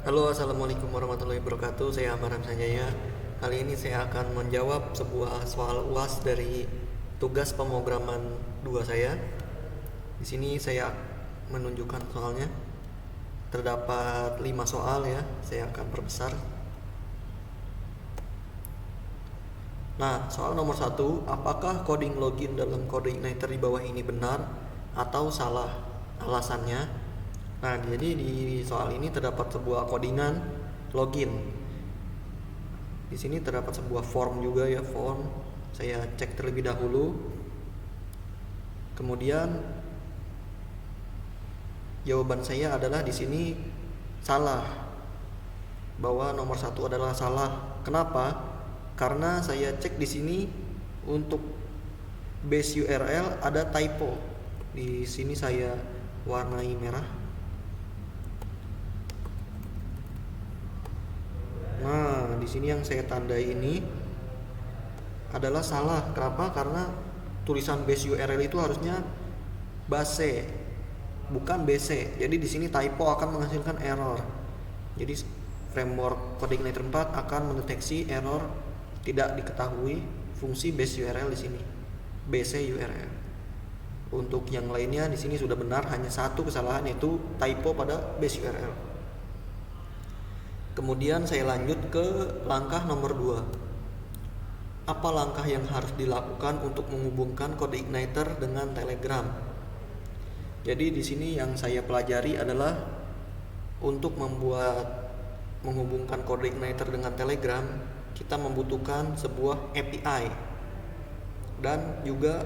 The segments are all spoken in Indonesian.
Halo, assalamualaikum warahmatullahi wabarakatuh. Saya Amaran Sanjaya. Kali ini saya akan menjawab sebuah soal UAS dari tugas pemrograman 2 saya. Di sini saya menunjukkan soalnya. Terdapat 5 soal ya. Saya akan perbesar. Nah, soal nomor 1, apakah coding login dalam kode igniter di bawah ini benar atau salah? Alasannya, nah jadi di soal ini terdapat sebuah codingan login. Di sini terdapat sebuah form juga ya, form. Saya cek terlebih dahulu. Kemudian jawaban saya adalah di sini salah, bahwa nomor 1 adalah salah. Kenapa? Karena saya cek di sini untuk base URL ada typo. Di sini saya warnai merah. Nah, di sini yang saya tandai ini adalah salah. Kenapa? Karena tulisan base URL itu harusnya base, bukan bc. Jadi di sini typo akan menghasilkan error. Jadi framework CodeIgniter 4 akan mendeteksi error tidak diketahui fungsi base URL di sini, bc URL. Untuk yang lainnya di sini sudah benar, hanya satu kesalahan yaitu typo pada base URL. Kemudian saya lanjut ke langkah nomor 2. Apa langkah yang harus dilakukan untuk menghubungkan CodeIgniter dengan Telegram? Jadi di sini yang saya pelajari adalah untuk menghubungkan CodeIgniter dengan Telegram, kita membutuhkan sebuah API. Dan juga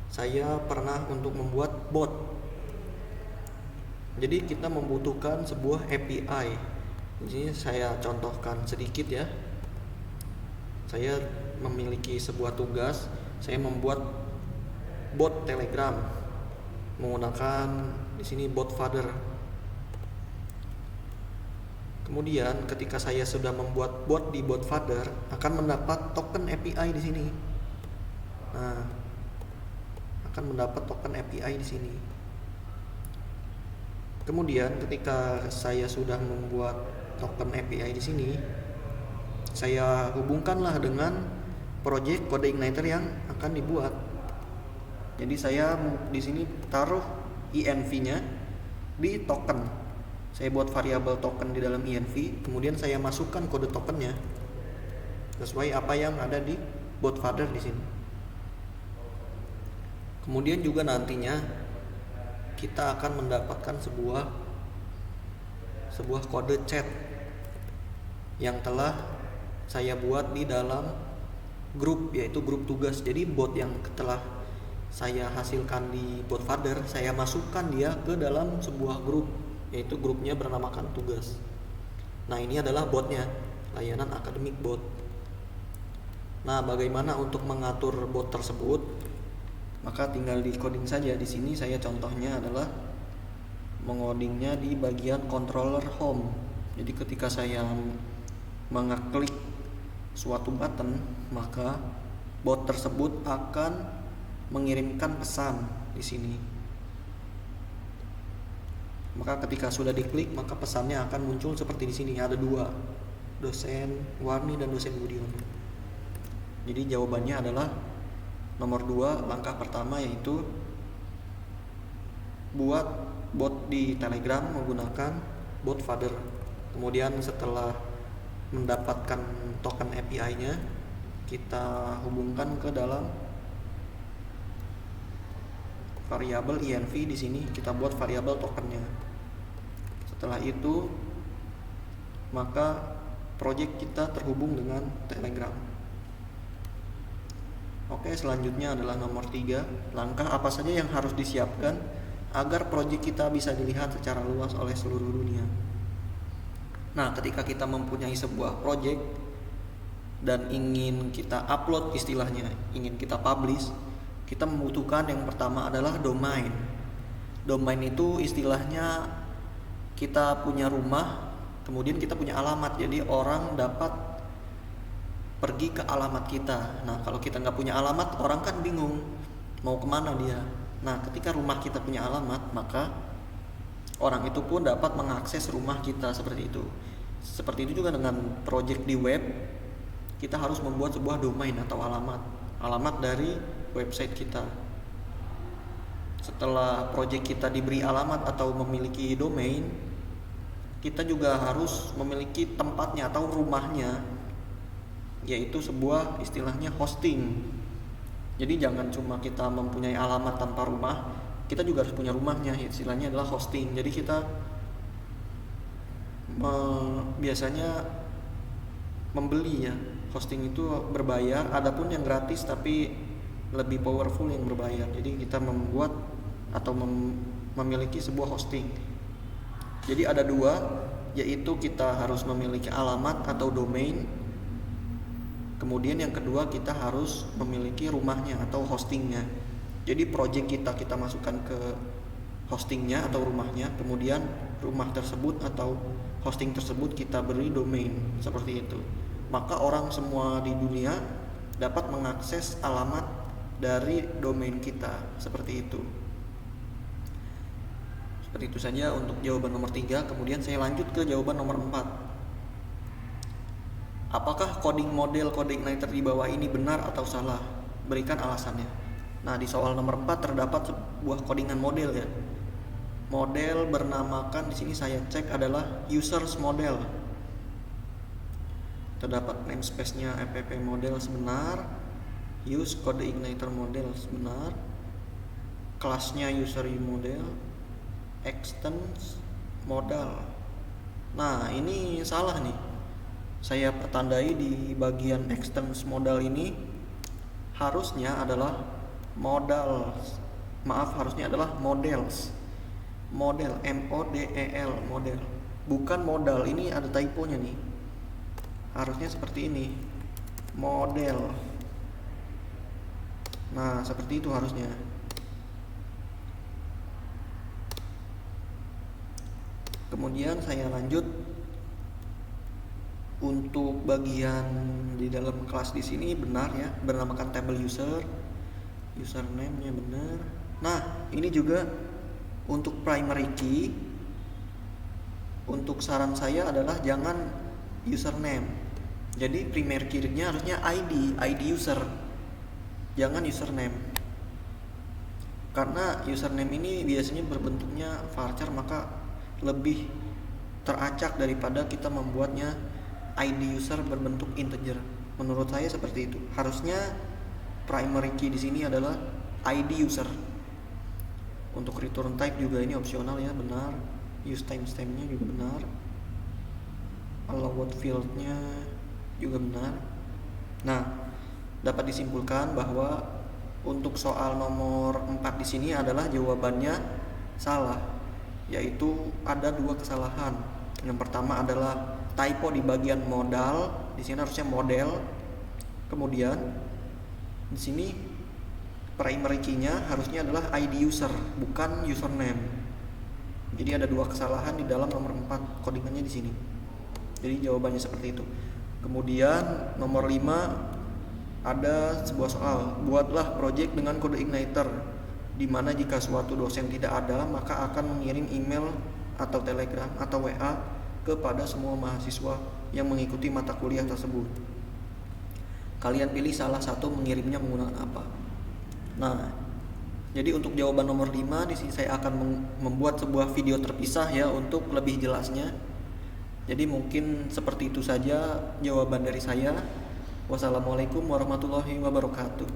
saya pernah untuk membuat bot. Jadi kita membutuhkan sebuah API. Di sini saya contohkan sedikit ya. Saya memiliki sebuah tugas, saya membuat bot Telegram menggunakan di sini bot father. Kemudian ketika saya sudah membuat bot di bot father, akan mendapat token API di sini. Nah, akan mendapat token API di sini. Kemudian ketika saya sudah membuat token API di sini, saya hubungkanlah dengan project CodeIgniter yang akan dibuat. Jadi saya di sini taruh env-nya di token. Saya buat variabel token di dalam env, kemudian saya masukkan kode tokennya sesuai apa yang ada di bot father di sini. Kemudian juga nantinya kita akan mendapatkan sebuah kode chat yang telah saya buat di dalam grup, yaitu grup tugas. Jadi bot yang telah saya hasilkan di bot father, saya masukkan dia ke dalam sebuah grup, yaitu grupnya bernamakan tugas. Nah, ini adalah botnya, layanan akademik bot. Nah, bagaimana untuk mengatur bot tersebut? Maka tinggal di coding saja. Di sini saya contohnya adalah mengodingnya di bagian controller home. Jadi ketika saya mengeklik suatu button, maka bot tersebut akan mengirimkan pesan di sini. Maka ketika sudah diklik, maka pesannya akan muncul seperti di sini. Ada 2, dosen Warni dan dosen Budiono. Jadi jawabannya adalah nomor 2, langkah pertama, yaitu buat bot di Telegram menggunakan bot father. Kemudian setelah mendapatkan token API-nya, kita hubungkan ke dalam variabel env. Di sini kita buat variabel tokennya. Setelah itu, maka project kita terhubung dengan Telegram. Oke, selanjutnya adalah nomor 3. Langkah apa saja yang harus disiapkan agar project kita bisa dilihat secara luas oleh seluruh dunia. Nah, ketika kita mempunyai sebuah project dan ingin kita upload, istilahnya ingin kita publish, kita membutuhkan yang pertama adalah domain. Domain itu istilahnya kita punya rumah, kemudian kita punya alamat. Jadi orang dapat pergi ke alamat kita. Nah, kalau kita nggak punya alamat, orang kan bingung mau kemana dia. Nah, ketika rumah kita punya alamat, maka orang itu pun dapat mengakses rumah kita seperti itu. Seperti itu juga dengan project di web, kita harus membuat sebuah domain atau alamat dari website kita. Setelah project kita diberi alamat atau memiliki domain, kita juga harus memiliki tempatnya atau rumahnya, yaitu sebuah istilahnya hosting. Jadi jangan cuma kita mempunyai alamat tanpa rumah, kita juga harus punya rumahnya, istilahnya adalah hosting. Jadi kita biasanya membeli ya, hosting itu berbayar, adapun yang gratis tapi lebih powerful yang berbayar. Jadi kita membuat atau memiliki sebuah hosting. Jadi ada dua, yaitu kita harus memiliki alamat atau domain. Kemudian yang kedua, kita harus memiliki rumahnya atau hostingnya. Jadi project kita masukkan ke hostingnya atau rumahnya, kemudian rumah tersebut atau hosting tersebut kita beri domain, seperti itu. Maka orang semua di dunia dapat mengakses alamat dari domain kita, seperti itu. Seperti itu saja untuk jawaban nomor 3. Kemudian saya lanjut ke jawaban nomor 4. Apakah coding model CodeIgniter di bawah ini benar atau salah? Berikan alasannya. Nah, di soal nomor 4 terdapat sebuah codingan model ya. Model bernamakan, di sini saya cek, adalah users model. Terdapat namespace-nya app model sebenar, use CodeIgniter model sebenar, kelasnya user model, extends modal. Nah, ini salah nih. Saya pertandai di bagian extends modal ini harusnya adalah harusnya adalah models. Model, MODEL, model. Bukan modal, ini ada typonya nih. Harusnya seperti ini. Model. Nah, seperti itu harusnya. Kemudian saya lanjut untuk bagian di dalam kelas di sini benar ya, bernamakan table user, username-nya benar. Nah, ini juga untuk primary key. Untuk saran saya adalah jangan username. Jadi primary key-nya harusnya ID user. Jangan username. Karena username ini biasanya berbentuknya varchar, maka lebih teracak daripada kita membuatnya ID user berbentuk integer. Menurut saya seperti itu. Harusnya primary key di sini adalah ID user. Untuk return type juga ini opsional ya, benar. Use timestamp-nya juga benar. Allow what field-nya juga benar. Nah, dapat disimpulkan bahwa untuk soal nomor 4 di sini adalah jawabannya salah, yaitu ada 2 kesalahan. Yang pertama adalah typo di bagian modal, di sini harusnya model. Kemudian di sini primary key-nya harusnya adalah ID user, bukan username. Jadi ada 2 kesalahan di dalam nomor 4 codingannya di sini. Jadi jawabannya seperti itu. Kemudian nomor 5 ada sebuah soal, buatlah project dengan CodeIgniter, di mana jika suatu dosen tidak ada, maka akan mengirim email atau telegram atau WA kepada semua mahasiswa yang mengikuti mata kuliah tersebut. Kalian pilih salah satu mengirimnya menggunakan apa. Nah, jadi untuk jawaban nomor 5 di sini saya akan membuat sebuah video terpisah ya untuk lebih jelasnya. Jadi mungkin seperti itu saja jawaban dari saya. Wassalamualaikum warahmatullahi wabarakatuh.